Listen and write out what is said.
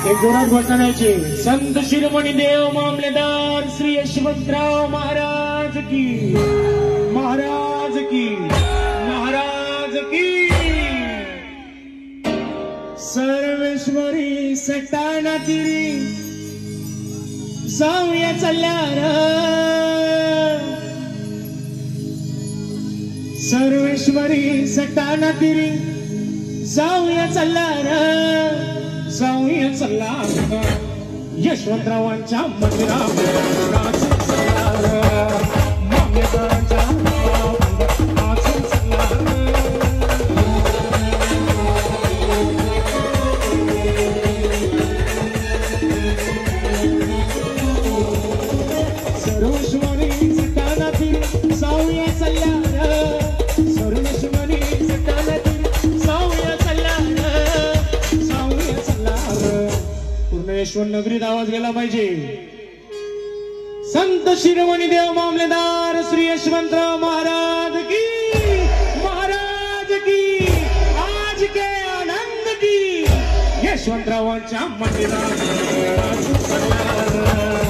एक जोरात घोषणा द्यायची। संत शिरोमणी देव मामलेदार श्री यशवंतराव महाराज की, महाराज की, महाराज की। सर्वेश्वरी सटाणा तिरी जाऊया चालल्यार, सर्वेश्वरी सटाणा तिरी जाऊया चालल्यार, जाऊया चालल्यार यशवंतरावांच्या मंदिरात नाचून चालल्यार, मामलेदारांच्या नाचून चालल्यार। सर्वेश्वरी सटाणा तिरी जाऊया चालल्यार, सर्वेश्वरी सटाणा तिरी जाऊया चालल्यार, जाऊया चालल्यार। पूर्ण यशवंत नगरीत आवाज गेला पाहिजे। संत शिरोमणी देव मामलेदार श्री यशवंतराव महाराज की, महाराज की, आज के आनंद की। यशवंतरावांच्या मंदिरात नाचून चालल्यार।